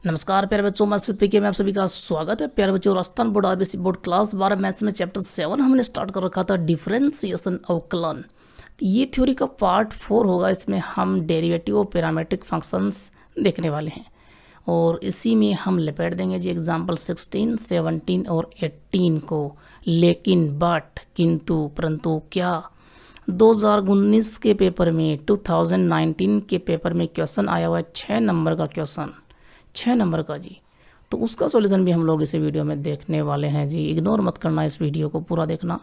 नमस्कार प्यारे बच्चों, मैं स्वित पीके में आप सभी का स्वागत है। प्यारे बच्चों, Rajasthan board RBC board class 12 maths में चैप्टर 7 हमने स्टार्ट कर रखा था, डिफरेंशिएशन अवकलन। ये थ्योरी का पार्ट 4 होगा। इसमें हम डेरिवेटिव और पैरामीट्रिक फंक्शंस देखने वाले हैं और इसी में हम लपेट देंगे जी एग्जाम्पल 16, 17 और 18 को। लेकिन बट किंतु परंतु क्या 2019 के पेपर में 2019 के पेपर में क्वेश्चन आया हुआ है 6 नंबर का क्वेश्चन, 6 नंबर का जी। तो उसका सॉल्यूशन भी हम लोग इस वीडियो में देखने वाले हैं जी। इग्नोर मत करना, इस वीडियो को पूरा देखना,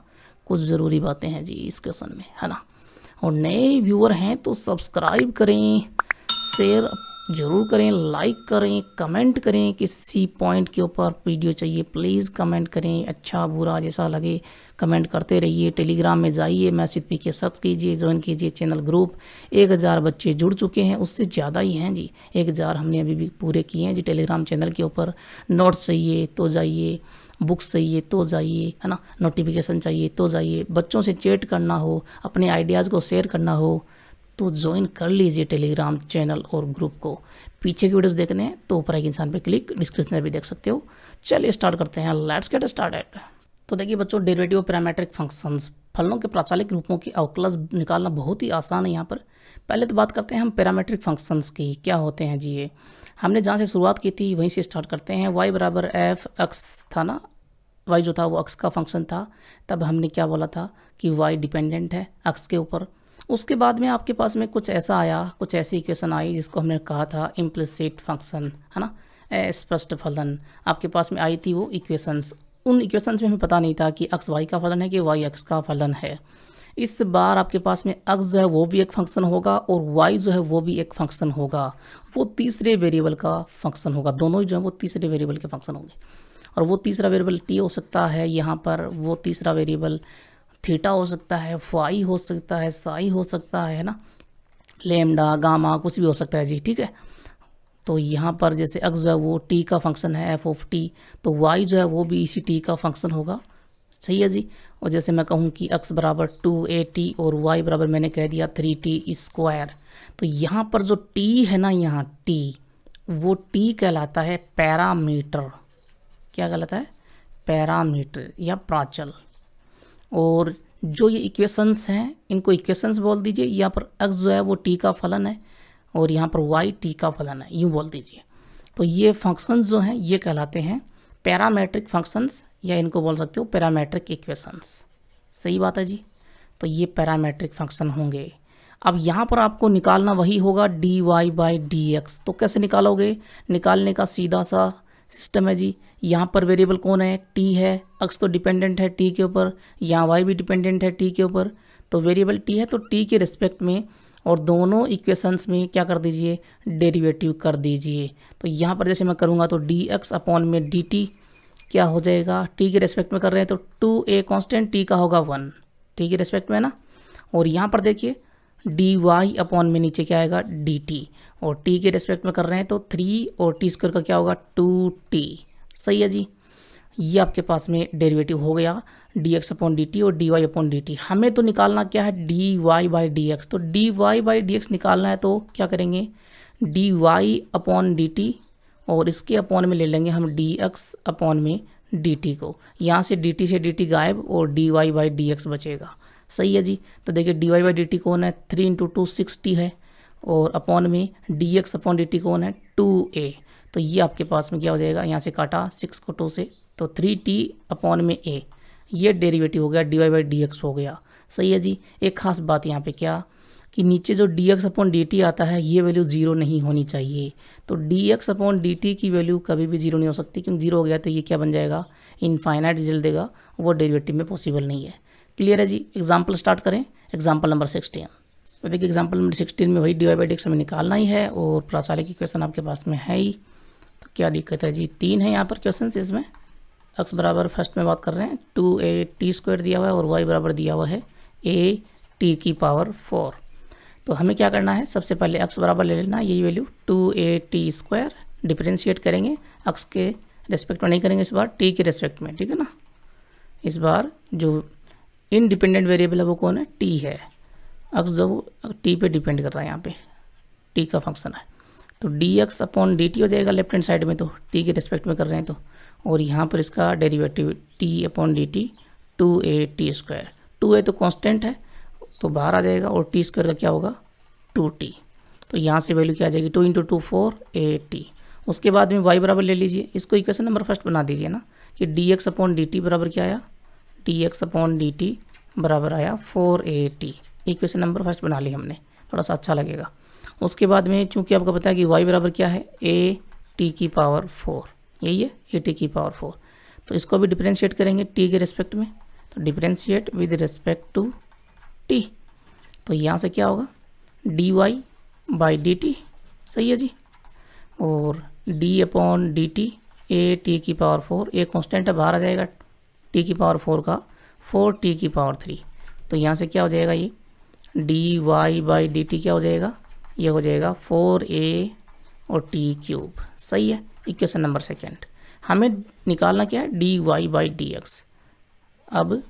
कुछ ज़रूरी बातें हैं जी इस क्वेश्चन में, है ना। और नए व्यूअर हैं तो सब्सक्राइब करें, शेयर जरूर करें, लाइक करें, कमेंट करें। किसी पॉइंट के ऊपर वीडियो चाहिए प्लीज़ कमेंट करें, अच्छा बुरा जैसा लगे कमेंट करते रहिए। टेलीग्राम में जाइए, मैसेज पी के सर्च कीजिए, ज्वाइन कीजिए चैनल ग्रुप। 1000 बच्चे जुड़ चुके हैं, उससे ज़्यादा ही हैं जी। 1000 हमने अभी भी पूरे किए हैं जी टेलीग्राम चैनल के ऊपर। नोट्स चाहिए तो जाइए, बुक्स चाहिए तो जाइए, है ना, नोटिफिकेशन चाहिए तो जाइए, बच्चों से चैट करना हो, अपने आइडियाज़ को शेयर करना हो तो ज्वाइन कर लीजिए टेलीग्राम चैनल और ग्रुप को। पीछे की वीडियोस देखने हैं तो ऊपर एक इंसान पे क्लिक, डिस्क्रिप्शन में भी देख सकते हो। चलिए स्टार्ट करते हैं, लेट्स गेट स्टार्टेड। तो देखिए बच्चों, डेरिवेटिव पैरामीट्रिक फंक्शंस, फलनों के प्राचालिक रूपों की अवकलज निकालना बहुत ही आसान है यहाँ पर। पहले तो बात करते हैं हम पैरामीट्रिक फंक्शंस की, क्या होते हैं जी ये। हमने जहाँ से शुरुआत की थी वहीं से स्टार्ट करते हैं। y बराबर एफ एक्स था ना, y जो था वो अक्स का फंक्शन था। तब हमने क्या बोला था कि y डिपेंडेंट है अक्स के ऊपर। उसके बाद में आपके पास में कुछ ऐसा आया, कुछ ऐसी इक्वेशन आई जिसको हमने कहा था इम्प्लिसिट फंक्शन, है ना, स्पष्ट फलन आपके पास में आई थी वो इक्वेशंस। उन इक्वेशंस में हमें पता नहीं था कि एक्स वाई का फलन है कि वाई एक्स का फलन है। इस बार आपके पास में एक्स जो है वो भी एक फंक्शन होगा और वाई जो है वो भी एक फंक्शन होगा। वो तीसरे वेरिएबल का फंक्शन होगा, दोनों ही जो है वो तीसरे वेरिएबल के फंक्शन होंगे। और वो तीसरा वेरिएबल टी हो सकता है यहाँ पर, वो तीसरा वेरिएबल थीटा हो सकता है, फाई हो सकता है, साई हो सकता है ना, लेमडा गामा कुछ भी हो सकता है जी, ठीक है। तो यहाँ पर जैसे एक्स जो है वो टी का फंक्शन है एफ ऑफ टी, तो वाई जो है वो भी इसी टी का फंक्शन होगा, सही है जी। और जैसे मैं कहूँ कि एक्स बराबर 2at और वाई बराबर मैंने कह दिया 3t², तो यहाँ पर जो टी है ना, यहाँ टी, वो टी कहलाता है पैरामीटर। क्या कहलाता है? पैरामीटर या प्राचल। और जो ये इक्वेशंस हैं इनको इक्वेशंस बोल दीजिए। यहाँ पर एक्स जो है वो टी का फलन है और यहाँ पर वाई टी का फलन है, यूँ बोल दीजिए। तो ये फंक्शंस जो हैं ये कहलाते हैं पैरामेट्रिक फंक्शंस, या इनको बोल सकते हो पैरामेट्रिक इक्वेशंस। सही बात है जी। तो ये पैरामेट्रिक फंक्शन होंगे। अब यहाँ पर आपको निकालना वही होगा D Y by D x. तो कैसे निकालोगे? निकालने का सीधा सा सिस्टम है जी। यहाँ पर वेरिएबल कौन है? टी है। एक्स तो डिपेंडेंट है टी के ऊपर, यहाँ वाई भी डिपेंडेंट है टी के ऊपर। तो वेरिएबल टी है तो टी के रिस्पेक्ट में, और दोनों इक्वेशंस में क्या कर दीजिए? डेरिवेटिव कर दीजिए। तो यहाँ पर जैसे मैं करूँगा तो डी एक्स अपॉन में डी टी क्या हो जाएगा? टी के रेस्पेक्ट में कर रहे हैं तो 2a कॉन्स्टेंट टी का होगा 1, टी के रेस्पेक्ट में ना। और यहाँ पर देखिए डी वाई अपॉन में नीचे क्या आएगा? डी टी, और टी के रेस्पेक्ट में कर रहे हैं तो 3 और टी स्क्वायर का क्या होगा? 2t। सही है जी। ये आपके पास में डेरिवेटिव हो गया d x upon D t और d Y upon D t. हमें तो निकालना क्या है? D Y by D x. तो D Y by D x निकालना है तो क्या करेंगे? D Y upon D t और इसके अपॉन में ले लेंगे हम डी एक्स अपॉन में डी टी को। यहाँ से डी टी से डी टी गायब और d Y by D x बचेगा। सही है जी। तो देखिए D Y by D T कौन है? 3 इंटू 2 6t है, और अपॉन में D x upon D T कौन है? 2a। तो ये आपके पास में क्या हो जाएगा? यहाँ से काटा 6 को 2 से, तो 3t अपॉन में a। ये डेरिवेटिव हो गया, D Y by D X हो गया। सही है जी। एक खास बात यहाँ पे क्या कि नीचे जो D x upon D T आता है ये वैल्यू जीरो नहीं होनी चाहिए। तो D x upon D T की वैल्यू कभी भी जीरो नहीं हो सकती, क्योंकि जीरो हो गया तो ये क्या बन जाएगा? इनफाइनाइट रिजल्ट देगा, वो डेरिवेटिव में पॉसिबल नहीं है। क्लियर है जी। एग्जाम्पल स्टार्ट करें। Example number 16। तो देखिए एग्जाम्पल नंबर 16 में वही D Y by D X हमें निकालना ही है और प्राचालिक इक्वेशन आपके पास में है ही। तो क्या दिक्कत है जी? 3 है यहाँ पर क्वेश्चन इसमें। एक्स बराबर फर्स्ट में बात कर रहे हैं 2a t² दिया हुआ है और वाई बराबर दिया हुआ है a⁻4। तो हमें क्या करना है? सबसे पहले एक्स बराबर ले लेना यही वैल्यू 2at², डिफरेंशिएट करेंगे। एक्स के रेस्पेक्ट में नहीं करेंगे इस बार, टी के रेस्पेक्ट में, ठीक है ना। इस बार जो इनडिपेंडेंट वेरिएबल है वो कौन है? टी है। एक्स जो टी पे डिपेंड कर रहा है, यहाँ पे टी का फंक्शन है। तो dx अपॉन dt हो जाएगा लेफ्ट हैंड साइड में, तो t के रिस्पेक्ट में कर रहे हैं तो, और यहाँ पर इसका derivative t upon dt 2a² 2a तो कांस्टेंट है तो बाहर आ जाएगा, और t स्क्वायर का क्या होगा 2t, तो यहाँ से वैल्यू क्या आ जाएगी 2 × 2 4at। उसके बाद में y बराबर ले लीजिए, इसको इक्वेशन नंबर फर्स्ट बना दीजिए ना, कि dx अपॉन dt बराबर क्या आया, dx अपॉन dt बराबर आया 4at। इक्वेशन नंबर फर्स्ट बना ली हमने, थोड़ा सा अच्छा लगेगा। उसके बाद में चूंकि आपको पता है कि y बराबर क्या है a⁴, यही है a⁴, तो इसको भी डिफरेंशिएट करेंगे t के रिस्पेक्ट में, तो differentiate with respect to t, तो यहाँ से क्या होगा dy/dt, सही है जी, और d अपॉन dt a⁴, एक कांस्टेंट है बाहर आ जाएगा t⁴ का 4t⁴, तो यहाँ से क्या हो जाएगा ये dy/dt क्या हो जाएगा, ये हो जाएगा 4a और t³, सही है। इक्वेशन नंबर सेकेंड हमें निकालना क्या है dy/dx। अब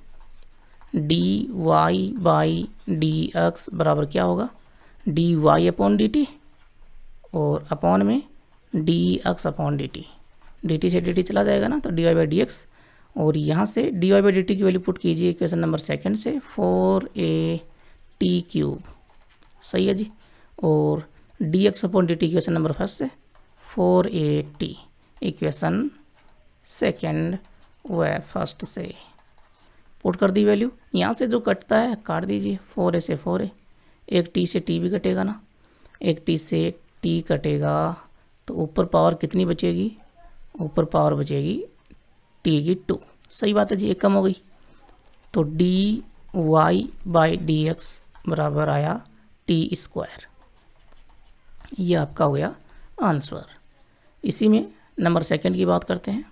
dy/dx बराबर क्या होगा dy अपॉन dt और अपॉन में dx अपॉन dt, dt से dt चला जाएगा ना, तो dy/dx, और यहाँ से dy/dt की वैल्यू पुट कीजिए इक्वेशन नंबर सेकंड से 4at³, सही है जी, और dx upon dt equation number first से 4at, इक्वेशन सेकंड व फर्स्ट से पुट कर दी वैल्यू। यहाँ से जो कटता है काट दीजिए, 4a से 4a, एक t से t भी कटेगा ना, एक t से t कटेगा, तो ऊपर पावर कितनी बचेगी, ऊपर पावर बचेगी t⁴, सही बात है जी, एक कम हो गई, तो dy/dx बराबर आया t², ये आपका हो गया आंसर। इसी में नंबर सेकंड की बात करते हैं,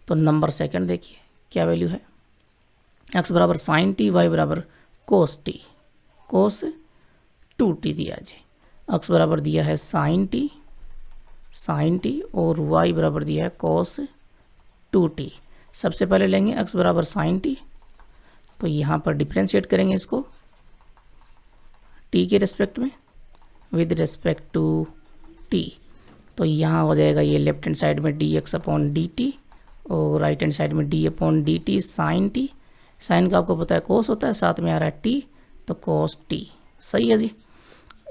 तो नंबर सेकंड देखिए क्या वैल्यू है, x बराबर sin t, y बराबर cos t, cos 2t दिया जी, x बराबर दिया है sin t और y बराबर दिया है cos 2t। सबसे पहले लेंगे x बराबर sin t, तो यहाँ पर डिफरेंशिएट करेंगे इसको t के रिस्पेक्ट में विद रिस्पेक्ट टू t, तो यहाँ हो जाएगा ये लेफ्ट हैंड साइड में dx अपॉन dt और राइट हैंड साइड में d upon dt sin t, sine का आपको पता है कोस होता है, साथ में आ रहा है t, तो cos t, सही है जी।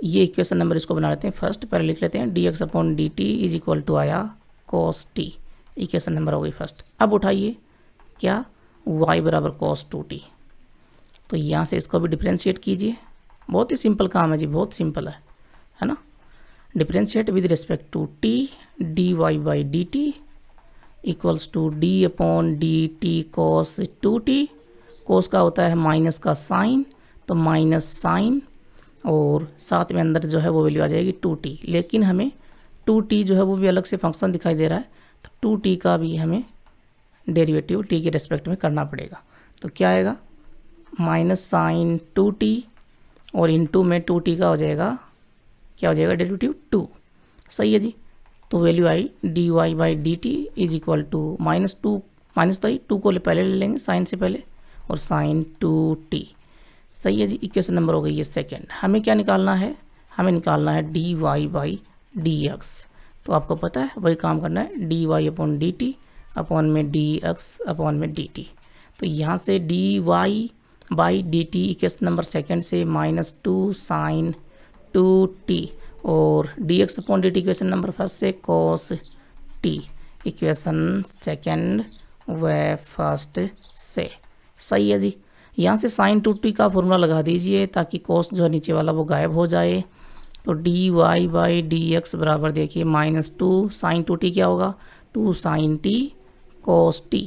ये इक्वेशन नंबर इसको बना लेते हैं फर्स्ट, पहले लिख लेते हैं dx upon dt is equal to आया cos t, इक्वेशन नंबर हो गई फर्स्ट। अब उठाइए क्या y बराबर cos 2t, तो यहाँ से इसको भी डिफरेंशिएट कीजिए, बहुत ही सिंपल काम है जी, बहुत सिंपल है ना, differentiate with respect to t dy/dt equals to d upon dt cos 2t, cos का होता है माइनस का साइन, तो माइनस साइन, और साथ में अंदर जो है वो वैल्यू आ जाएगी 2t, लेकिन हमें 2t जो है वो भी अलग से फंक्शन दिखाई दे रहा है, तो 2t का भी हमें डेरिवेटिव t के रिस्पेक्ट में करना पड़ेगा, तो क्या आएगा माइनस साइन 2t और इनटू में 2t का हो जाएगा, क्या हो जाएगा डेरिवेटिव 2, सही है जी, तो वैल्यू आई dy/dt is equal to -2, minus तो ही 2 को पहले ले लेंगे साइन से पहले, और साइन 2t, सही है जी, इक्वेशन नंबर हो गई ये सेकेंड। हमें क्या निकालना है, हमें निकालना है dy/dx, तो आपको पता है वही काम करना है dy अपॉन dt अपॉन में dx अपॉन में dt, तो यहाँ से dy/dt इक्वेशन नंबर सेकेंड से -2 साइन 2t और dx upon dt equation number first से cos t, इक्वेशन सेकेंड व फर्स्ट से, सही है जी। यहाँ से साइन 2t का फॉर्मूला लगा दीजिए ताकि cos जो है नीचे वाला वो गायब हो जाए, तो dy/dx बराबर देखिए -2 साइन 2t क्या होगा 2 साइन t cos t,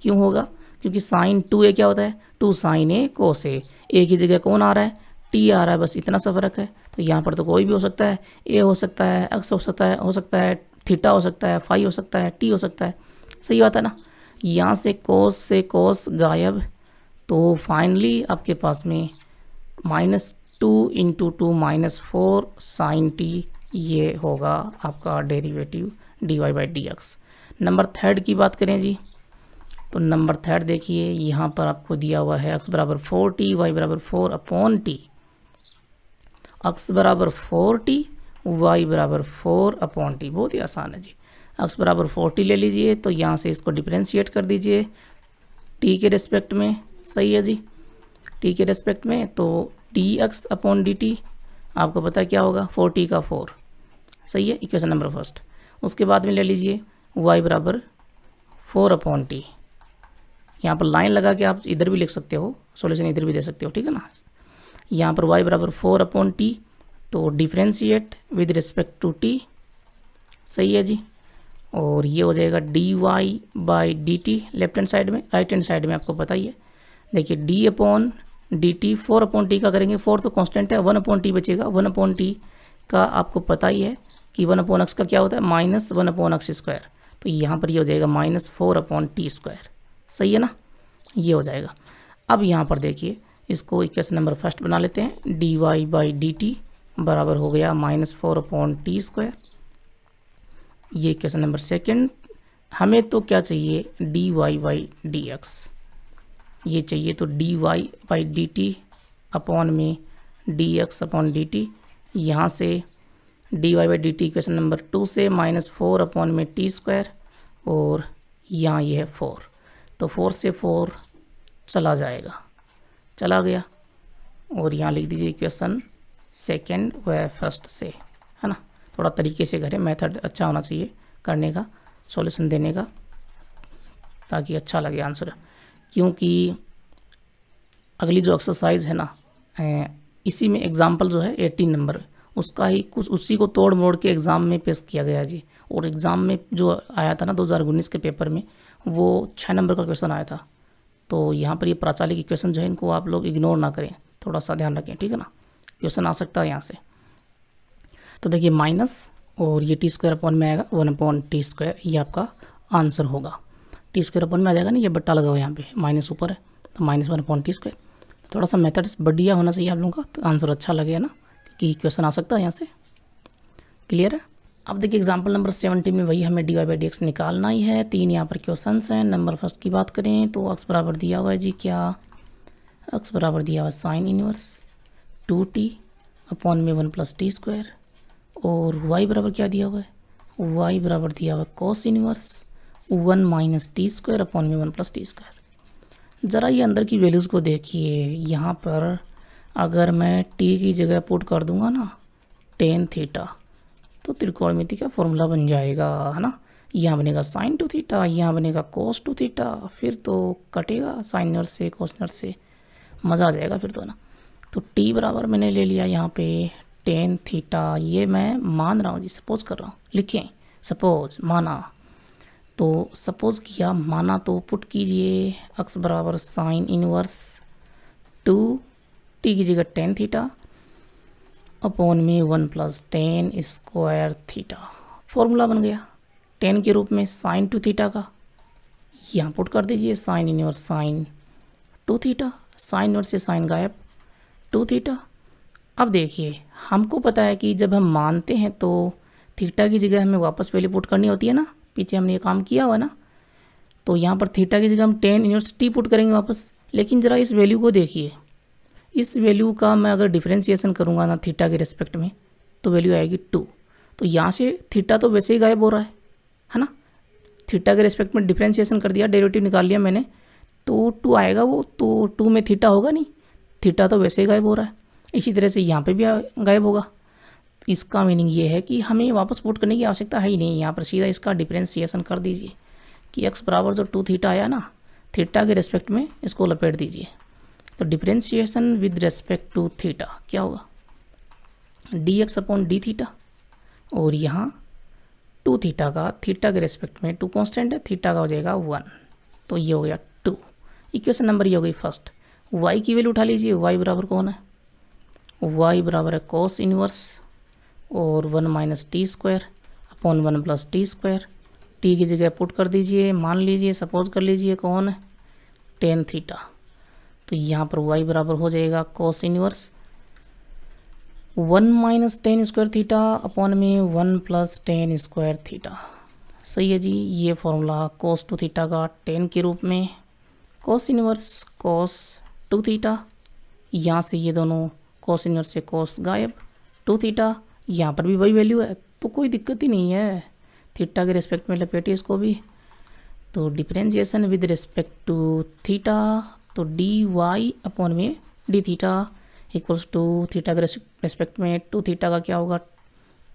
क्यों होगा क्योंकि साइन 2a क्या होता है 2 साइन a cos a, एक ही जगह कौन आ रहा है t आ रहा है, बस इतना सा फर्क है, तो यहाँ पर तो कोई भी हो सकता है, a हो सकता है, x हो सकता है थीटा हो सकता है, फाई हो सकता है, t हो सकता है, सही बात है ना। यहाँ से cos गायब, तो फाइनली आपके पास में -2 × 2 -4 साइन t, ये होगा आपका डेरिवेटिव dy/dx। नंबर थर्ड की बात करें जी, तो नंबर थर्ड देखिए यहाँ पर आपको दिया हुआ है x बराबर 4t, y बराबर 4 अपॉन t, x बराबर 4t, y बराबर 4/t, बहुत ही आसान है जी। x बराबर 40 ले लीजिए, तो यहाँ से इसको डिफ्रेंशिएट कर दीजिए t के रेस्पेक्ट में, सही है जी, t के रेस्पेक्ट में। तो dx/dt आपको पता है क्या होगा, 4t का 4, सही है, इक्वेशन नंबर फर्स्ट। उसके बाद में ले लीजिए y बराबर 4/t, यहाँ पर लाइन लगा के आप इधर भी लिख सकते हो, सॉल्यूशन इधर भी दे सकते हो, ठीक है ना। यहाँ पर y बराबर 4/t, तो differentiate with respect to t, सही है जी। और ये हो जाएगा dy/dt लेफ्ट हैंड साइड में, राइट हैंड साइड में आपको पता ही है, देखिए d/dt 4/t का करेंगे, 4 तो कांस्टेंट है, 1/t बचेगा, 1/t का आपको पता ही है कि 1/x का क्या होता है, -1/x², तो यहाँ पर ये हो जाएगा -4/t², सही है ना, ये हो जाएगा। अब यहाँ पर देखिए इसको इक्वेशन नंबर फर्स्ट बना लेते हैं, dy/dt बराबर हो गया -4/t²। ये इक्वेशन नंबर सेकंड। हमें तो क्या चाहिए, dy/dx, ये चाहिए, तो dy/dt अपॉन में dx/dt, यहाँ से dy/dt इक्वेशन नंबर 2 से -4/t², और यहाँ ये है 4, तो 4 से 4 चला जाएगा, चला गया, और यहाँ लिख दीजिए इक्वेशन सेकंड व फर्स्ट से, है ना। थोड़ा तरीके से करें, मेथड अच्छा होना चाहिए करने का, सॉल्यूशन देने का, ताकि अच्छा लगे आंसर। क्योंकि अगली जो एक्सरसाइज है ना, इसी में एग्जाम्पल जो है 18 नंबर, उसका ही कुछ उसी को तोड़ मोड़ के एग्ज़ाम में पेश किया गया जी। और एग्ज़ाम में जो आया था ना 2019 के पेपर में, वो 6 नंबर का क्वेश्चन आया था। तो यहाँ पर ये प्राचालिक इक्वेशन जो है इनको आप लोग इग्नोर ना करें, थोड़ा सा ध्यान रखें, ठीक है ना, क्वेश्चन आ सकता है यहाँ से। तो देखिए माइनस, और ये t² में आएगा 1/t², ये आपका आंसर होगा। t² में आ जाएगा ना, ये बट्टा लगा हुआ है यहाँ पे, माइनस ऊपर है, तो -1/t²। थोड़ा सा मेथड बढ़िया होना चाहिए आप लोगों का, तो आंसर अच्छा लगेगा ना, क्योंकि क्वेश्चन आ सकता है यहाँ से, क्लियर है। अब देखिए एग्जाम्पल नंबर 17 में वही हमें dy/dx निकालना ही है। 3 यहाँ पर क्वेश्चन हैं। नंबर फर्स्ट की बात करें तो x बराबर दिया हुआ है जी, क्या x बराबर दिया हुआ है साइन इनवर्स 2t अपॉन में 1+t², और y बराबर क्या दिया हुआ है, y बराबर दिया हुआ है कॉस इनवर्स 1 - t² अपॉन में 1+t²। ज़रा ये अंदर की वैल्यूज़ को देखिए, यहाँ पर अगर मैं t की जगह पुट कर दूंगा ना tan थीटा, तो त्रिकोणमिति का फॉर्मूला बन जाएगा, है ना। यहाँ बनेगा sin 2 थीटा, यहाँ बनेगा cos 2 थीटा, फिर तो कटेगा साइन इनवर्स से cos इनवर्स से, मज़ा आ जाएगा फिर तो ना। तो t बराबर मैंने ले लिया यहाँ पे tan थीटा, ये मैं मान रहा हूँ जी, सपोज कर रहा हूँ, लिखें सपोज, माना, तो सपोज किया, माना, तो पुट कीजिए x बराबर साइन इनवर्स 2t की जगह tan थीटा अपॉन में 1+tan² थीटा, फॉर्मूला बन गया tan के रूप में साइन 2 थीटा का, यहाँ पुट कर दीजिए sine inverse sine 2 theta, sine inverse से साइन गायब 2 थीटा। अब देखिए हमको पता है कि जब हम मानते हैं तो थीटा की जगह हमें वापस वैल्यू पुट करनी होती है ना, पीछे हमने ये काम किया हुआ है ना। तो यहाँ पर थीटा की जगह हम tan इनवर्स t पुट करेंगे वापस, लेकिन ज़रा इस वैल्यू को देखिए, इस वैल्यू का मैं अगर डिफरेंशिएशन करूँगा ना थीटा के रिस्पेक्ट में, तो वैल्यू आएगी 2। तो यहाँ से थीटा तो वैसे ही गायब हो रहा है ना, थीटा के रिस्पेक्ट में डिफरेंशिएशन कर दिया, डेरिवेटिव निकाल लिया मैंने, तो 2 आएगा वो, तो 2 में थीटा होगा नहीं, थीटा तो वैसे ही गायब हो रहा है। इसी तरह से यहाँ पे भी गायब होगा। इसका मीनिंग ये है कि हमें वापस पुट करने की आवश्यकता है ही नहीं, यहाँ पर सीधा इसका डिफरेंशिएशन कर दीजिए कि x बराबर जो 2 थीटा आया ना, थीटा के रिस्पेक्ट में इसको लपेट दीजिए। तो differentiation with respect to theta क्या होगा, dx/d थीटा, और यहाँ 2 थीटा का थीटा के रेस्पेक्ट में 2 कांस्टेंट है, थीटा का हो जाएगा 1, तो ये हो गया 2। इक्वेशन नंबर ये हो गई फर्स्ट। y की वैल्यू उठा लीजिए, y बराबर कौन है, y बराबर है कॉस इनवर्स और 1 - t² अपॉन 1+t², t की जगह पुट कर दीजिए, मान लीजिए सपोज कर लीजिए कौन है, tan थीटा। तो यहाँ पर y बराबर हो जाएगा cos inverse 1 - tan² theta upon में 1+tan² थीटा, सही है जी। ये फॉर्मूला cos 2 थीटा का tan के रूप में, cos इनवर्स cos 2 थीटा, यहाँ से ये दोनों cos इनवर्स से cos गायब 2 थीटा, यहाँ पर भी वही वैल्यू है, तो कोई दिक्कत ही नहीं है। थीटा के रिस्पेक्ट में लपेटिए इसको भी। तो differentiation with respect to theta, तो डी वाई अपॉन में D theta equals to theta के रिस्पेक्ट में टू थीटा का क्या होगा,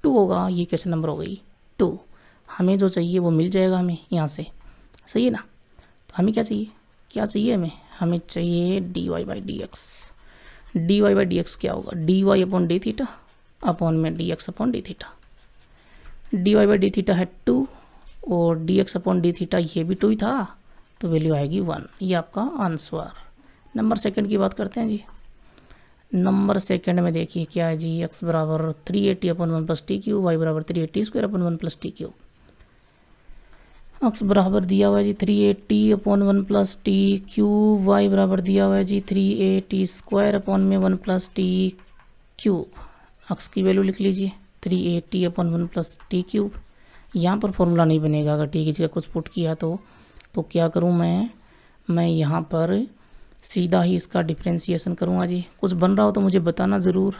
2 होगा। ये क्वेश्चन नंबर हो गई 2। हमें जो चाहिए वो मिल जाएगा हमें यहाँ से, सही है ना। तो हमें क्या चाहिए, क्या चाहिए हमें चाहिए d Y by D x. D Y by D x क्या होगा, D Y upon D theta upon में D x upon D theta. D Y by D theta है 2 और d x upon D theta ये भी 2 ही था, तो value आएगी 1। ये आपका आंसर। नंबर सेकंड की बात करते हैं जी। नंबर सेकंड में देखिए क्या है जी, एक्स बराबर 380 upon 1 plus T cube, Y बराबर 380 square upon 1 plus T cube. X बराबर दिया हुआ है जी 380 upon 1 plus T cube, Y बराबर दिया हुआ है जी 380 स्क्वायर अपॉन में 1 प्लस टी क्यूब। एक्स की वैल्यू लिख लीजिए 380 अपॉन 1 प्लस टी क्यूब। यहाँ पर फॉर्मूला नहीं बनेगा, अगर टी की जगह कुछ पुट किया तो क्या करूँ मैं यहाँ पर सीधा ही इसका डिफ्रेंशिएशन करूँगा जी। कुछ बन रहा हो तो मुझे बताना ज़रूर।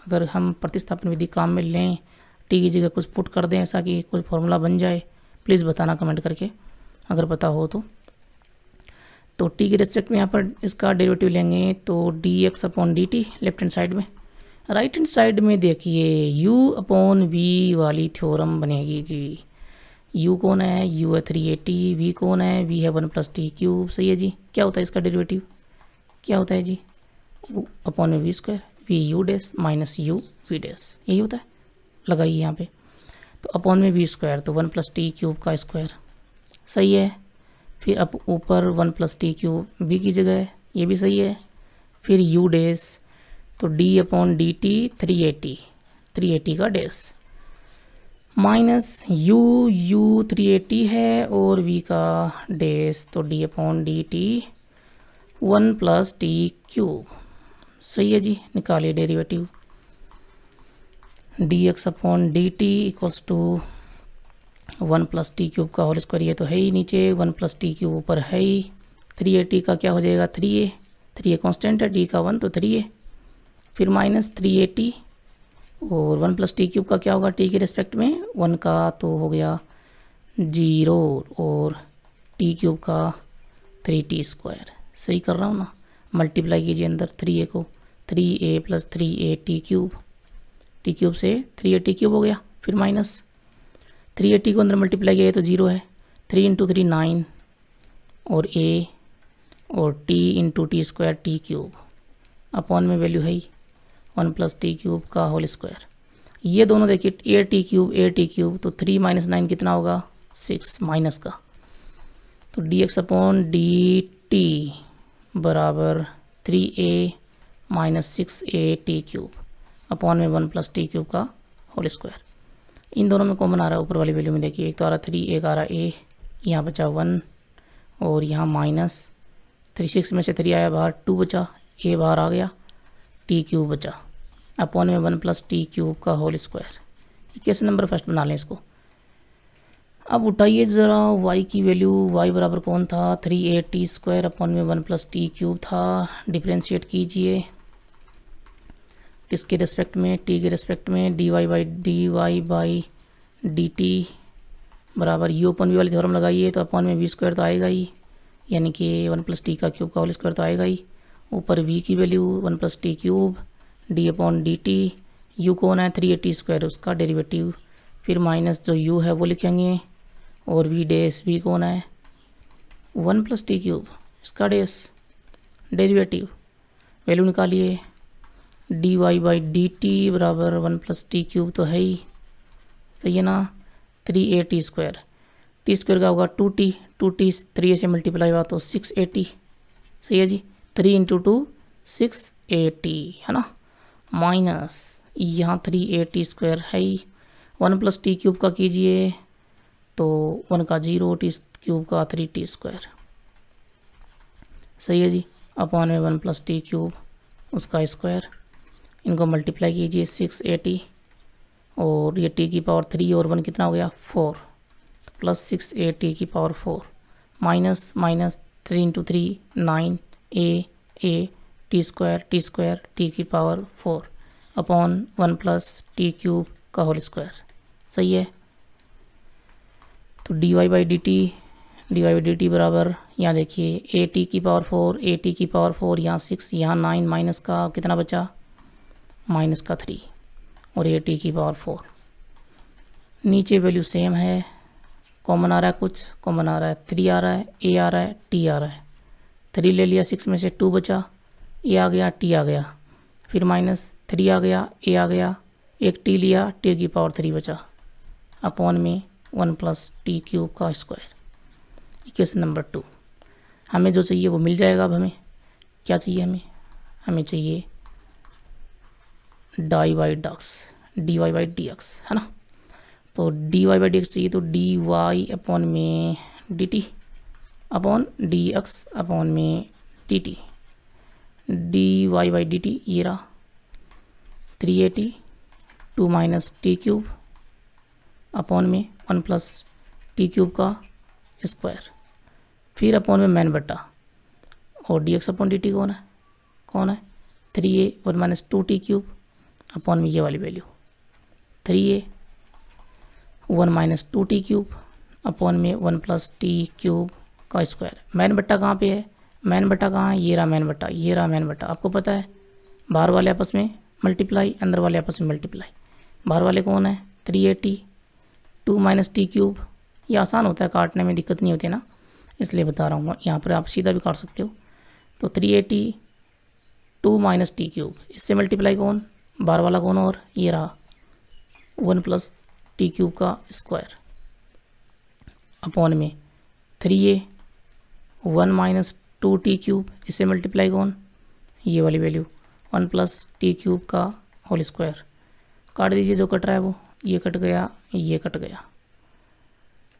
अगर हम प्रतिस्थापन विधि काम में लें, टी की जगह कुछ पुट कर दें ऐसा कि कोई फॉर्मूला बन जाए, प्लीज़ बताना कमेंट करके अगर पता हो तो टी के रिस्पेक्ट में यहाँ पर इसका डेरिवेटिव लेंगे तो D x upon D T left hand side में। राइट हैंड साइड में देखिए यू अपॉन वी वाली थ्योरम बनेगी जी। यू कौन है, यू है 380, वी कौन है, वी है 1 प्लस टी क्यूब, सही है जी। क्या होता है इसका डेरिवेटिव, क्या होता है जी, अपॉन में V square, V U dash minus U V dash, यही होता है। लगाइए यहाँ पे, तो अपॉन में वी स्क्वायर तो 1 प्लस टी क्यूब का स्क्वायर, सही है। फिर अब ऊपर 1 प्लस टी क्यूब वी की जगह है, ये भी सही है। फिर यू डैश तो डी अपॉन डी टी 380 का डैश माइनस यू 380 है और वी का डैश तो D upon D T 1 plus T cube, सही है जी। निकालिए derivative, D x upon D T equals to 1 plus T cube का होल स्क्वायर, ये तो है ही नीचे, 1 प्लस टी क्यूब ऊपर है ही। 380 का क्या हो जाएगा 3a कॉन्स्टेंट है, डी का 1 तो 3a, फिर माइनस 380 और 1 प्लस टी क्यूब का क्या होगा टी के रिस्पेक्ट में 1 का तो हो गया 0 और टी क्यूब का 3t स्क्वायर, सही कर रहा हूँ ना। मल्टीप्लाई कीजिए अंदर 3a को, 3a plus 3a T cube से 3a क्यूब हो गया, फिर माइनस 380 को अंदर मल्टीप्लाई किया तो 0 है, 3 इंटू 3 9 और a और t into T square T cube upon में वैल्यू है 1 प्लस टी क्यूब का होल स्क्वायर। ये दोनों देखिए a टी क्यूब तो 3 माइनस 9 कितना होगा 6 माइनस का, तो D x upon D T बराबर 3a minus 6a T cube upon में 1 प्लस टी क्यूब का होल स्क्वायर। इन दोनों में कॉमन आ रहा है ऊपर वाली वैल्यू में, देखिए एक तो आ रहा 3, एक आ रहा a, यहाँ बचा 1 और यहाँ माइनस 36 में से 3 आया बाहर, 2 बचा, a बाहर आ गया, टी क्यूब बचा अपॉन में 1 प्लस टी क्यूब का whole square. Question number first बना लें इसको। अब उठाइए ज़रा y की वैल्यू, y बराबर कौन था 3a स्क्वायर अपॉन में 1 प्लस टी क्यूब था। डिफ्रेंशिएट कीजिए किसके रिस्पेक्ट में, t के रिस्पेक्ट में, dy बाई dt बराबर u अपन वी वाली थ्योरम लगाइए तो अपॉन में v स्क्वायर तो आएगा ही, यानी कि 1 प्लस टी का क्यूब का होल स्क्वायर तो आएगा ही। ऊपर v की value 1 plus T cube, d upon D T, you कौन है 380 स्क्वायर उसका डेरिवेटिव, फिर माइनस जो u है वो लिखेंगे और v डैश v कौन है 1 प्लस टी क्यूब इसका डैश डेरिवेटिव, वैल्यू निकालिए D Y by D T बराबर 1 प्लस टी क्यूब तो है ही, सही है ना। 3a स्क्वायर, टी स्क्वायर का होगा 2t 3a से मल्टीप्लाई हुआ तो 680, सही है जी। 3 इंटू 2 680 है ना, माइनस यहाँ 3a स्क्वायर है ही, 1 प्लस टी क्यूब का कीजिए तो 1 का 0, टी क्यूब का 3t स्क्वायर, सही है जी, अपॉन में 1 प्लस टी क्यूब उसका स्क्वायर। इनको मल्टीप्लाई कीजिए 680 और ये t की पावर 3 और 1 कितना हो गया 4, तो प्लस 680 की power 4 minus 3 into 3 9 a T square t की power 4 upon 1 plus T cube का होल स्क्वायर। सही है। तो dy बाई डी टी बराबर, यहाँ देखिए ए टी की पावर 4, ए टी की पावर 4, यहाँ 6, यहाँ 9, माइनस का कितना बचा, माइनस का 3, और ए टी की पावर 4। नीचे वैल्यू सेम है, कॉमन आ रहा है, कुछ कॉमन आ रहा है, 3 आ रहा है, ए आ रहा है, टी आ रहा है। 3 ले लिया, 6 में से 2 बचा, ए आ गया, टी आ गया, फिर माइनस 3 आ गया, ए आ गया, एक टी लिया, टी की पावर 3 बचा, अपॉन में 1 प्लस टी क्यूब का स्क्वायर। Equation number 2। हमें जो चाहिए वो मिल जाएगा। अब हमें क्या चाहिए, हमें चाहिए d Y by D x, है ना। तो D Y by D x चाहिए, तो डी वाई अपॉन में d t upon d x upon में d t. D Y by D t ये रहा 380, 2 माइनस टी क्यूब अपॉन में 1 प्लस टी क्यूब का स्क्वायर, फिर अपॉन में मैन बटा, और d x upon D T कौन है 3a 1 minus 2t cube upon में ये वाली value 3a 1 minus 2t cube upon में 1 प्लस टी क्यूब का स्क्वायर। मैन बट्टा कहाँ पे है, मैन बट्टा कहाँ है, ये रहा मैन बट्टा, ये रहा मैन बट्टा। आपको पता है बाहर वाले आपस में मल्टीप्लाई, अंदर वाले आपस में मल्टीप्लाई। बाहर वाले कौन है 380, 2 माइनस टी क्यूब, ये आसान होता है काटने में, दिक्कत नहीं होती ना, इसलिए बता रहा हूँ। यहाँ पर आप सीधा भी काट सकते हो। तो 380 2 माइनस टी क्यूब, इससे मल्टीप्लाई कौन, बाहर वाला कौन, और ये रहा 1 प्लस टी क्यूब का स्क्वायर अपॉन में 3a 1 माइनस 2t क्यूब, इससे मल्टीप्लाई कौन, ये वाली वैल्यू 1 प्लस टी क्यूब का होल स्क्वायर। काट दीजिए, जो कट रहा है वो, ये कट गया, ये कट गया,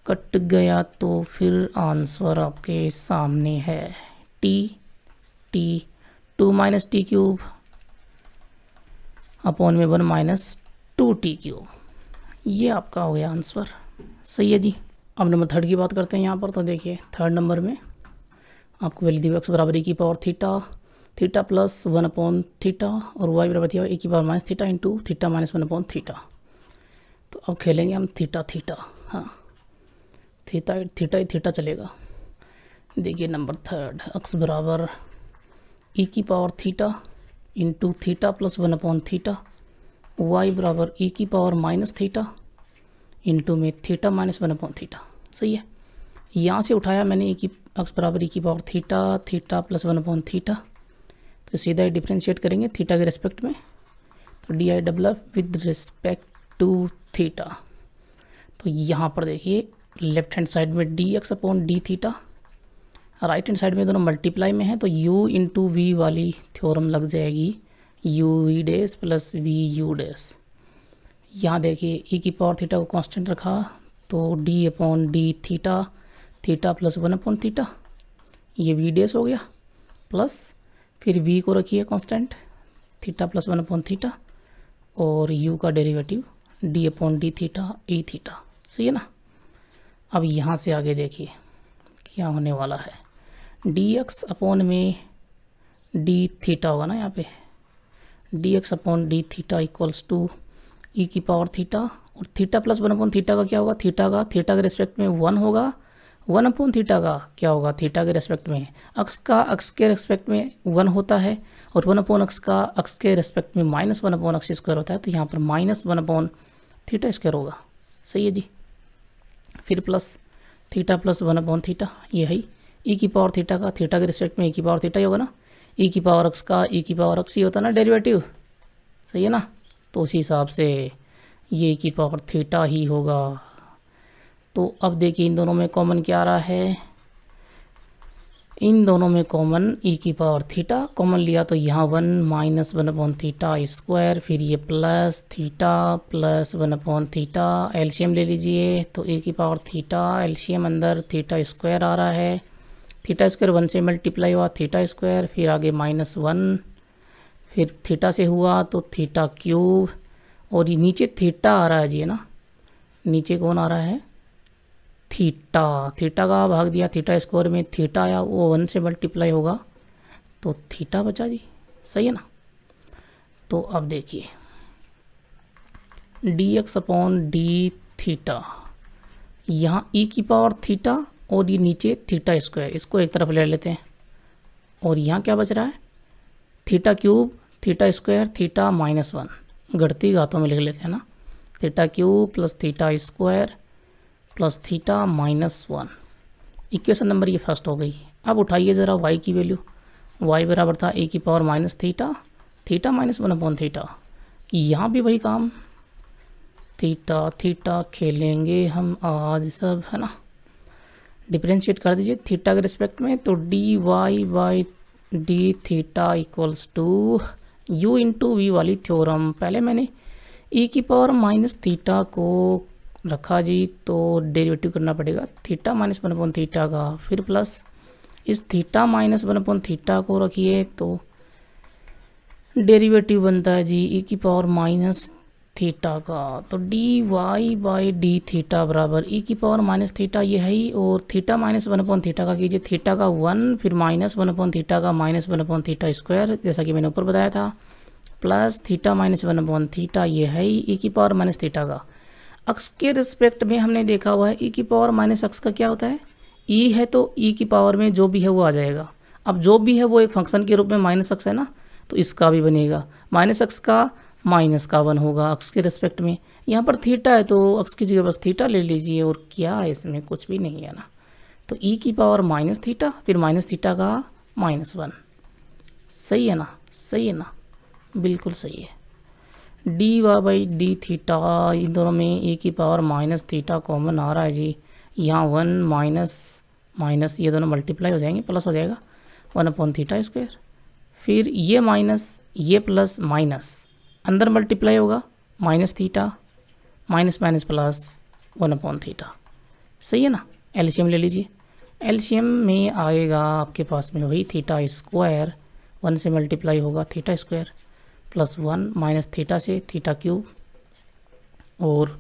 कट गया। तो फिर आंसर आपके सामने है T 2 minus T cube upon में 1 माइनस 2t क्यूब। ये आपका हो गया आंसर। सही है जी। अब नंबर 3 की बात करते हैं यहाँ पर। तो देखिए 3rd नंबर में आपको वैल्यू दी एक्स बराबर ए की power theta plus 1 upon theta, और वाई बराबर दिया ए की power minus theta into theta minus 1 upon theta. तो अब खेलेंगे हम थीटा, हाँ थीटा चलेगा। देखिए नंबर 3 एक्स बराबर ई की power theta into theta plus 1 upon theta, Y बराबर ई की पावर माइनस थीटा इंटू में थीटा माइनस 1 अपॉन थीटा। सही है। यहाँ से उठाया मैंने एक्स बराबर ई की power theta plus 1 upon theta, तो सीधा ही डिफ्रेंशिएट करेंगे थीटा के रेस्पेक्ट में। तो D I double F with respect to theta. तो यहाँ पर देखिए लेफ्ट हैंड साइड में D x upon D theta, right hand side में दोनों मल्टीप्लाई में है, तो u इंटू वी वाली थ्योरम लग जाएगी, U V dash plus V U dash. यहाँ देखिए e की पावर थीटा को कांस्टेंट रखा, तो d upon D theta plus 1 upon theta, ये वी डैश हो गया, प्लस फिर v को रखिए constant theta plus 1 upon theta, और u का derivative d upon D theta E theta. सही है ना। अब यहाँ से आगे देखिए क्या होने वाला है, डी एक्स अपॉन में डी थीटा होगा ना, यहाँ पे d x upon D theta equals to e की पावर थीटा, और थीटा प्लस 1 अपॉन थीटा का क्या होगा, थीटा के रेस्पेक्ट में 1 होगा, 1 अपॉन थीटा का क्या होगा, थीटा के रेस्पेक्ट में अक्स के रेस्पेक्ट में 1 होता है, और 1 अपॉन अक्स के रेस्पेक्ट में माइनस 1 अपॉन अक्स स्क्वायर होता है, तो यहाँ पर माइनस 1 अपॉन थीटा स्क्वायर होगा। सही है जी। फिर plus theta plus 1 upon theta, ये है ई की पावर थीटा का, थीटा के रिस्पेक्ट में ई की पावर थीटा ही होगा ना, ई की पावर एक्स का ई की पावर एक्स ही होता है ना डेरिवेटिव। सही है ना। तो उसी हिसाब से ये ई की पावर थीटा ही होगा। तो अब देखिए इन दोनों में कॉमन क्या आ रहा है, इन दोनों में कॉमन ई की पावर थीटा कॉमन लिया, तो यहाँ 1 माइनस 1 अपॉन थीटा स्क्वायर, फिर ये plus theta plus 1 upon theta, LCM ले लीजिए, तो ए की पावर थीटा, एलसीएम अंदर थीटा स्क्वायर आ रहा है, थीटा स्क्वायर 1 से मल्टीप्लाई हुआ थीटा स्क्वायर, फिर आगे -1, फिर थीटा से हुआ तो थीटा क्यूब, और ये नीचे थीटा आ रहा है जी, है ना, नीचे कौन आ रहा है, थीटा का भाग दिया थीटा स्क्वायर में, थीटा आया वो 1 से मल्टीप्लाई होगा, तो थीटा बचा जी। सही है ना। तो अब देखिए d x upon D theta, यहाँ ई की पावर थीटा और ये नीचे थीटा स्क्वायर, इसको एक तरफ ले लेते हैं। और यहाँ क्या बच रहा है, theta cube theta square theta minus one, घटती घातों में लिख लेते हैं ना, theta cube plus theta square plus theta minus one. Equation number ये फर्स्ट हो गई। अब उठाइए ज़रा y की वैल्यू, y बराबर था ए की power minus theta, theta minus one upon theta. यहाँ भी वही काम, थीटा थीटा खेलेंगे हम आज सब, है ना। डिफरेंशिएट कर दीजिए थीटा के रिस्पेक्ट में, तो D Y by D theta equals to U into V वाली थ्योरम। पहले मैंने e की पावर माइनस थीटा को रखा जी, तो डेरिवेटिव करना पड़ेगा theta minus one upon theta का, फिर प्लस इस theta minus one upon theta को रखिए तो डेरिवेटिव बनता है जी e की पावर माइनस थीटा का। तो D Y by D theta बराबर e की पावर माइनस थीटा ये है ही, और theta minus one upon theta का कीजिए थीटा का वन, फिर माइनस वन अपॉन थीटा का minus one upon theta square, जैसा कि मैंने ऊपर बताया था, plus theta minus one upon theta ये है ही e की पावर माइनस थीटा का। अक्स के रिस्पेक्ट में हमने देखा हुआ है e की पावर माइनस अक्स का क्या होता है, e है तो e की पावर में जो भी है वो आ जाएगा। अब जो भी है वो एक फंक्शन के रूप में माइनस अक्स है ना, तो इसका भी बनेगा माइनस अक्स का माइनस का वन होगा अक्स के रिस्पेक्ट में। यहाँ पर थीटा है तो अक्स की जगह बस थीटा ले लीजिए, और क्या है इसमें, कुछ भी नहीं है ना। तो e की पावर माइनस थीटा फिर माइनस थीटा का माइनस वन, सही है ना, सही है ना, बिल्कुल सही है। D Y by D theta, इन दोनों में e की पावर माइनस थीटा कॉमन आ रहा है जी, यहाँ वन माइनस माइनस ये दोनों मल्टीप्लाई हो जाएंगे, प्लस हो जाएगा वन अपॉन थीटा स्क्वायर, फिर ये माइनस ये प्लस माइनस अंदर मल्टीप्लाई होगा minus theta minus minus plus one upon theta, सही है ना। एलसीएम ले लीजिए, एलसीएम में आएगा आपके पास में वही थीटा स्क्वायर, वन से मल्टीप्लाई होगा theta square plus one minus theta से थीटा क्यूब, और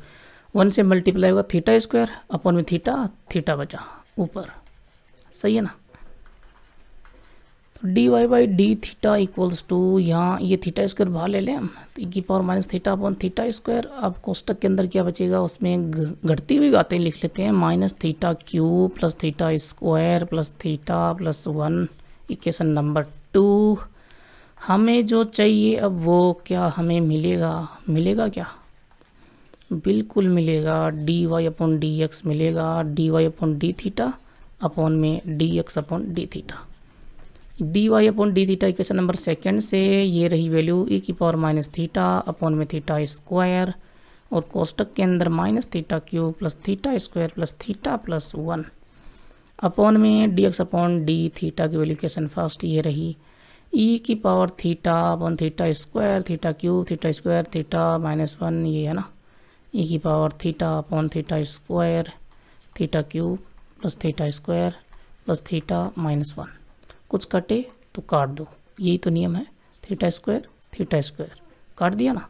वन से मल्टीप्लाई होगा थीटा स्क्वायर अपॉन में थीटा, थीटा बचा ऊपर, सही है ना। तो D Y by D theta equals to, यहाँ ये थीटा स्क्वायर बाहर ले लें हम, तो e की power minus theta upon theta square. अब कोष्टक के अंदर क्या बचेगा, उसमें घटती हुई बातें लिख लेते हैं, minus theta cube plus theta square plus theta plus one. Equation number 2 हमें जो चाहिए अब वो क्या हमें मिलेगा, मिलेगा क्या, बिल्कुल मिलेगा, d Y upon d x मिलेगा, d Y upon D theta upon में D x upon D theta. D Y upon D theta equation number 2 से ये रही वैल्यू e की पावर माइनस थीटा अपॉन में थीटा स्क्वायर, और कोष्टक के अंदर minus theta cube plus theta square plus theta plus one upon में D x upon D theta की वैल्यू इक्वेशन फर्स्ट ये रही e की power theta upon theta square theta cube theta square theta minus one, ये है ना, e की power theta upon theta square theta cube plus theta square plus theta minus one. कुछ कटे तो काट दो, यही तो नियम है, थीटा स्क्वायर काट दिया ना,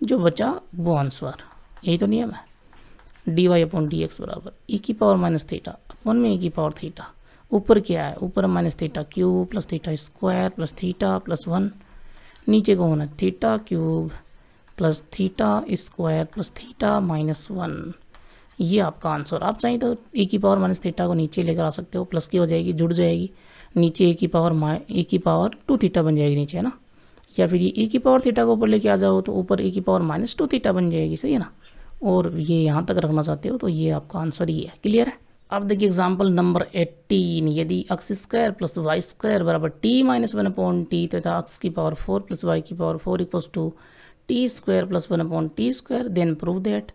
जो बचा वो आंसर, यही तो नियम है। D Y upon d x बराबर e की पावर माइनस थीटा अपॉन में e की पावर थीटा, ऊपर क्या है, ऊपर minus theta cube plus theta square plus theta plus one, नीचे को होना theta cube plus theta square plus theta minus one, ये आपका आंसर। आप चाहें तो e की पावर माइनस थीटा को नीचे लेकर आ सकते हो, प्लस की हो जाएगी, जुड़ जाएगी, नीचे e की पावर टू थीटा बन जाएगी नीचे, है ना, या फिर ये e की पावर थीटा को ऊपर लेके आ जाओ तो ऊपर e की पावर माइनस टू थीटा बन जाएगी, सही है ना। और ये यहाँ तक रखना चाहते हो तो ये आपका आंसर ही है, क्लियर है। अब देखिए एग्जाम्पल नंबर 18, यदि x square plus y square बराबर t minus one upon t तथा एक्स की पावर 4 प्लस वाई की power 4 equals to t square plus one upon t square, then prove that,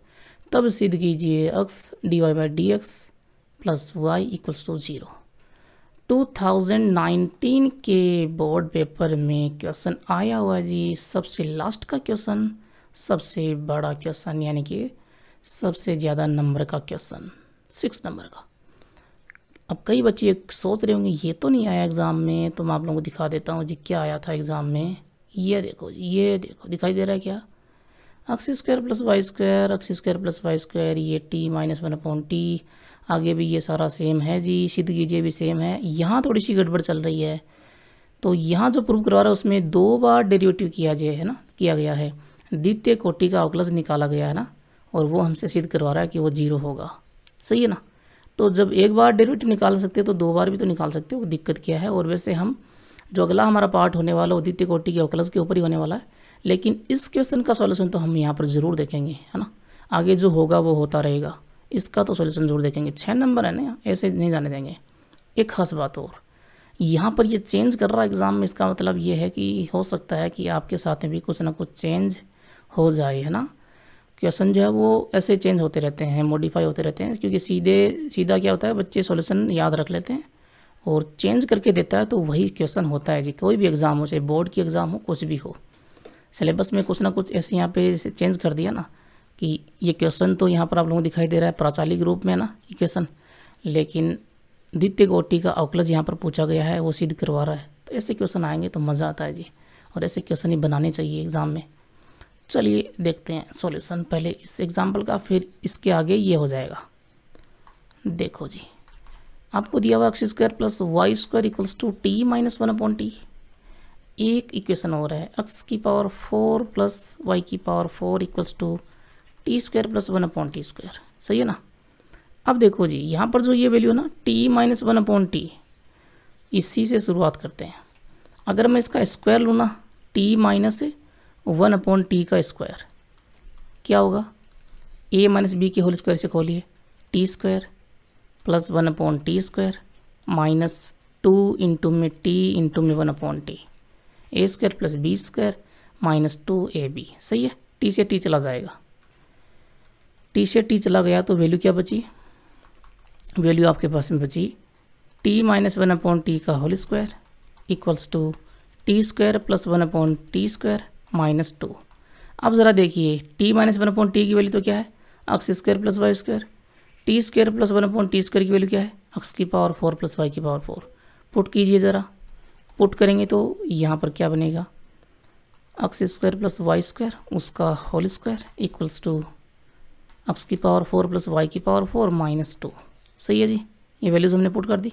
तब सिद्ध कीजिए x d Y by D x plus y equals to 0। 2019 के board paper में question आया हुआ जी, सबसे लास्ट का क्वेश्चन, सबसे बड़ा क्वेश्चन, यानी कि सबसे ज़्यादा नंबर का क्वेश्चन, 6 नंबर का। अब कई बच्चे सोच रहे होंगे ये तो नहीं आया एग्ज़ाम में, तो मैं आप लोगों को दिखा देता हूँ जी क्या आया था एग्ज़ाम में। ये देखो दिखाई दे रहा है क्या, x square plus y square, x square plus y square, ये t minus one upon t, आगे भी ये सारा सेम है जी, सिद्ध कीजिए भी सेम है। यहाँ थोड़ी सी गड़बड़ चल रही है, तो यहाँ जो प्रूव करवा रहा है उसमें 2 बार डेरिवेटिव किया गया है ना, किया गया है। द्वितीय कोटि का अवकलज निकाला गया है ना, और वो हमसे सिद्ध करवा रहा है कि वो 0 होगा। सही है ना। तो जब एक बार डेरिवेटिव निकाल सकते हो तो 2 बार भी तो निकाल सकते हो, दिक्कत क्या है। और वैसे हम जो अगला हमारा पार्ट होने वाला वो द्वितीय कोटि के अवकलज के ऊपर ही होने वाला है, लेकिन इस क्वेश्चन का सॉल्यूशन तो हम यहाँ पर ज़रूर देखेंगे, है ना। आगे जो होगा वो होता रहेगा, इसका तो सॉल्यूशन जरूर देखेंगे। 6 नंबर है ना, ऐसे नहीं जाने देंगे। एक खास बात और, यहाँ पर ये चेंज कर रहा है एग्ज़ाम में, इसका मतलब ये है कि हो सकता है कि आपके साथ में भी कुछ ना कुछ चेंज हो जाए, है ना। क्वेश्चन जो है वो ऐसे चेंज होते रहते हैं, मॉडिफाई होते रहते हैं, क्योंकि सीधा क्या होता है, बच्चे सॉल्यूशन याद रख लेते हैं और चेंज करके देता है तो वही क्वेश्चन होता है जी। कोई भी एग्ज़ाम हो, चाहे बोर्ड की एग्ज़ाम हो, कुछ भी हो, सिलेबस में कुछ ना कुछ ऐसे यहाँ पे चेंज कर दिया ना कि ये क्वेश्चन तो यहाँ पर आप लोगों को दिखाई दे रहा है प्राचालिक रूप में ना ये क्वेश्चन, लेकिन द्वितीय कोटि का अवकलज यहाँ पर पूछा गया है, वो सिद्ध करवा रहा है। तो ऐसे क्वेश्चन आएंगे तो मज़ा आता है जी, और ऐसे क्वेश्चन ही बनाने चाहिए एग्ज़ाम में। चलिए देखते हैं सॉल्यूशन, पहले इस एग्जाम्पल का, फिर इसके आगे ये हो जाएगा। देखो जी, आपको दिया हुआ x square plus y square equals to t minus 1/t। एक इक्वेशन और है, x की पावर 4 प्लस वाई की power 4 equals to t square plus 1/t square. सही है ना। अब देखो जी, यहाँ पर जो ये वैल्यू है ना t माइनस 1/t, इसी से शुरुआत करते हैं। अगर मैं इसका स्क्वायर लूँ ना, t माइनस 1/t का स्क्वायर, क्या होगा, a माइनस बी के होल स्क्वायर से खोलिए, t square plus 1/t square minus 2 into में t इंटू में 1/t, a square plus b square minus 2ab। सही है, t से t चला जाएगा, t से t चला गया तो वैल्यू क्या बची, वैल्यू आपके पास में बची t माइनस 1/t का whole square equals to t square plus 1/t square minus 2। अब ज़रा देखिए, t माइनस 1/t की वैल्यू तो क्या है, x square plus y square, t square plus 1/t square की वैल्यू क्या है, x की पावर 4 प्लस वाई की पावर 4। पुट कीजिए ज़रा, पुट करेंगे तो यहाँ पर क्या बनेगा, x square plus y square उसका whole square equals to x की पावर 4 प्लस वाई की पावर 4 माइनस 2। सही है जी, ये वैल्यूज़ हमने पुट कर दी।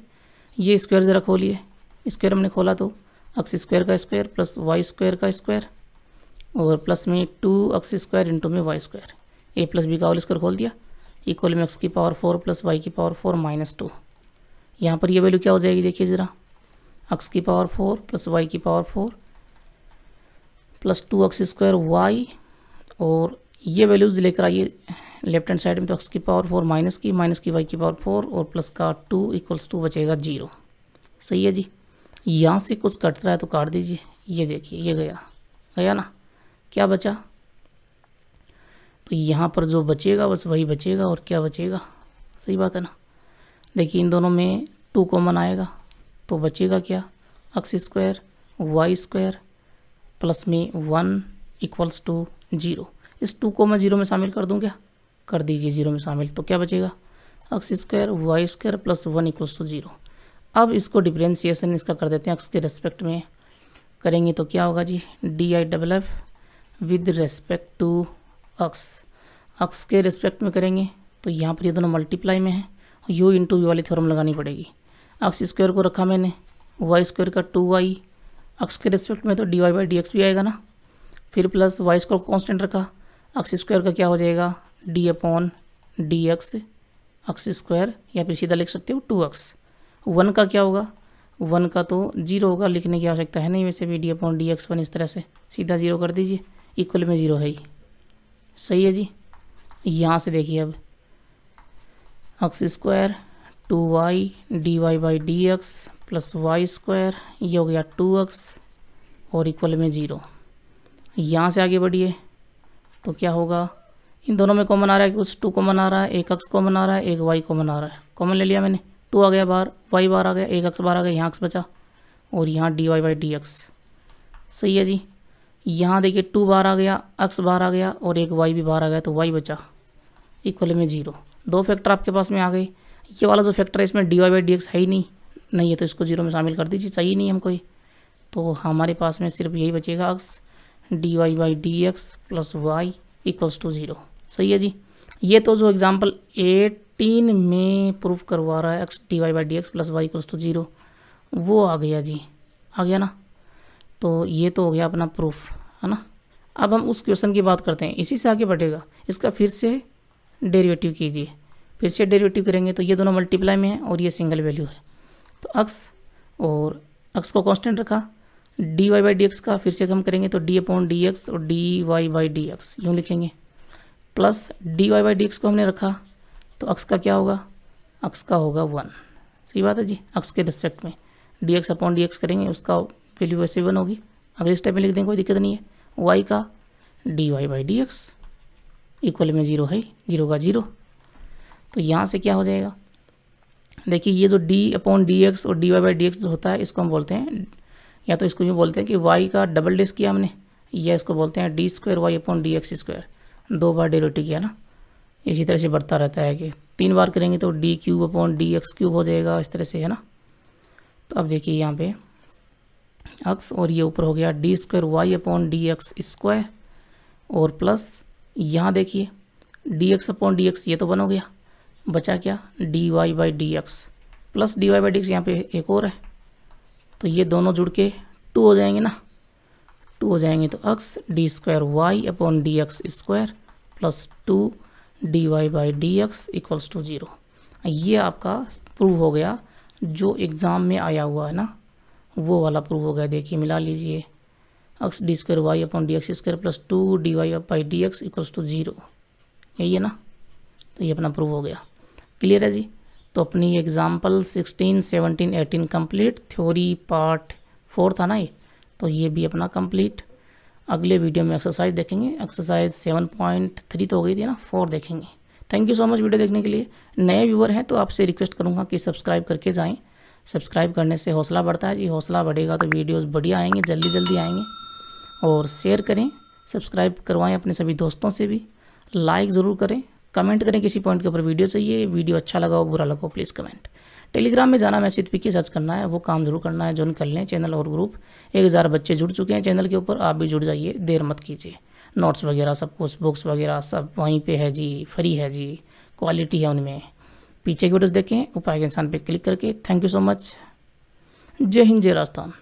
ये स्क्वायर ज़रा खोलिए, स्क्वायर हमने खोला तो x स्क्वायर का स्क्वायर प्लस वाई स्क्वायर का स्क्वायर और प्लस में 2x स्क्वायर इंटू में y square, a plus b का होल स्क्वायर खोल दिया, इक्वल में x की पावर 4 प्लस वाई की पावर 4 माइनस 2। यहाँ पर ये वैल्यू क्या हो जाएगी, देखिए ज़रा, x की पावर 4 प्लस वाई की power 4 plus 2x square y, और ये वैल्यूज़ लेकर आइए लेफ्ट हैंड साइड में, तो x की पावर 4 माइनस की वाई की पावर 4 और प्लस का 2 इक्वल्स टू बचेगा 0। सही है जी, यहाँ से कुछ कट रहा है तो काट दीजिए। ये देखिए, ये गया ना, क्या बचा, तो यहाँ पर जो बचेगा बस वही बचेगा, और क्या बचेगा, सही बात है ना। देखिए इन दोनों में 2 कॉमन आएगा तो बचेगा क्या, x square y square plus में 1 इक्वल्स टू 0। इस 2 को मैं 0 में शामिल कर दूँ क्या, कर दीजिए 0 में शामिल, तो क्या बचेगा, x square y square plus 1 equals to 0। अब इसको डिफ्रेंशिएशन इसका कर देते हैं, x के रेस्पेक्ट में करेंगे तो क्या होगा जी, DIFF with respect to x के रेस्पेक्ट में करेंगे तो यहाँ पर ये दोनों मल्टीप्लाई में है, u इंटू वी वाली थ्योरम लगानी पड़ेगी। x स्क्वायर को रखा मैंने, वाई स्क्वायर का 2y, x के रेस्पेक्ट में तो dy/dx भी आएगा ना, फिर प्लस वाई स्क्वायर को कांस्टेंट रखा, x स्क्वायर का क्या हो जाएगा, d/dx x स्क्वायर, या फिर सीधा लिख सकते हो 2x। 1 का क्या होगा, 1 का तो 0 होगा, लिखने की आवश्यकता है नहीं वैसे भी, d/dx 1 इस तरह से सीधा 0 कर दीजिए, इक्वल में 0 है ही। सही है जी, यहाँ से देखिए अब x square 2y dy/dx plus y square, ये हो गया 2x और इक्वल में 0। यहाँ से आगे बढ़िए तो क्या होगा, इन दोनों में कॉमन आ रहा है, कुछ 2 कॉमन आ रहा है, एक x कॉमन आ रहा है, एक y कॉमन आ रहा है, कॉमन ले लिया मैंने, 2 आ गया बाहर, y बाहर आ गया, एक x बाहर आ गया, यहाँ x बचा और यहाँ dy/dx। सही है जी, यहाँ देखिए 2 बाहर आ गया, x बाहर आ गया और एक y भी बाहर आ गया तो y बचा, इक्वल में 0। 2 फैक्टर आपके पास में आ गए। ये वाला जो फैक्टर है इसमें dy/dx है ही नहीं है तो इसको 0 में शामिल कर दीजिए, चाहिए नहीं हमको ये, तो हमारे पास में सिर्फ यही बचेगा x dy/dx plus y equals to 0। सही है जी, ये तो जो एग्जाम्पल 18 में प्रूफ करवा रहा है x dy/dx plus y equals to 0, वो आ गया जी, आ गया ना। तो ये तो हो गया अपना प्रूफ, है ना। अब हम उस क्वेश्चन की बात करते हैं, इसी से आगे बढ़ेगा। इसका फिर से डेरिवेटिव कीजिए, फिर से डेरिवेटिव करेंगे तो ये दोनों मल्टीप्लाई में है और ये सिंगल वैल्यू है। तो अक्स को कांस्टेंट रखा, d Y by D x का फिर से हम करेंगे तो डी अपॉन डी एक्स और d Y by D x यूँ लिखेंगे, plus d Y by D x को हमने रखा तो अक्स का क्या होगा, अक्स का होगा 1। सही बात है जी, अक्स के रिस्पेक्ट में D x upon d x करेंगे, उसका वैल्यू वैसे 1 होगी। अगले स्टेप में लिख देंगे, कोई दिक्कत नहीं है। वाई का d Y by D x equal में 0 है, 0 का 0। तो यहाँ से क्या हो जाएगा, देखिए ये जो डी अपॉन डी एक्स और d Y by D x जो होता है इसको हम बोलते हैं, या तो इसको यूँ बोलते हैं कि वाई का डबल डेस किया हमने, या इसको बोलते हैं d square y upon d x square, 2 बार डेरिवेटिव किया ना। इसी तरह से बढ़ता रहता है कि 3 बार करेंगे तो D cube upon d x cube हो जाएगा, इस तरह से है ना। तो अब देखिए यहाँ पे अक्स और ये ऊपर हो गया d square y upon d x square, और प्लस यहाँ देखिए d x upon d x ये तो 1 हो गया, बचा क्या d Y by D x, plus d Y by D x यहाँ पे एक और है, तो ये दोनों जुड़ के 2 हो जाएंगे ना। 2 हो जाएंगे तो x d square y upon d x square plus 2 d Y by D x equals to 0। ये आपका प्रूव हो गया, जो एग्ज़ाम में आया हुआ है ना वो वाला प्रूव हो गया। देखिए मिला लीजिए, x d square y upon d x square plus 2 d Y by D x equals to 0, यही है ना। तो ये अपना प्रूव हो गया। क्लियर है जी। तो अपनी एग्जाम्पल 16, 17, 18 कंप्लीट। थ्योरी पार्ट 4 था ना ये, तो ये भी अपना कंप्लीट। अगले वीडियो में एक्सरसाइज देखेंगे, एक्सरसाइज 7.3 तो हो गई थी ना, 4 देखेंगे। Thank you so much video देखने के लिए। नए व्यूअर हैं तो आपसे रिक्वेस्ट करूंगा कि सब्सक्राइब करके जाएं। सब्सक्राइब करने से हौसला बढ़ता है जी, हौसला बढ़ेगा तो वीडियोस बढ़िया आएंगे, जल्दी जल्दी आएंगे। और शेयर करें, सब्सक्राइब करवाएं अपने सभी दोस्तों से भी, लाइक ज़रूर करें, कमेंट करें किसी पॉइंट के ऊपर वीडियो चाहिए, वीडियो अच्छा लगा हो बुरा लगा हो प्लीज़ कमेंट। टेलीग्राम में जाना, मैसेज पीके सर्च करना है, वो काम जरूर करना है, ज्वाइन कर लें चैनल और ग्रुप। 1000 बच्चे जुड़ चुके हैं चैनल के ऊपर, आप भी जुड़ जाइए, देर मत कीजिए। नोट्स वगैरह सब कुछ, बुक्स वगैरह सब वहीं पे है जी, फ्री है जी, क्वालिटी है उनमें। पीछे की वीडियोस देखें, ऊपर के निशान पे क्लिक करके। Thank you so much. जय हिंद, जय राजस्थान।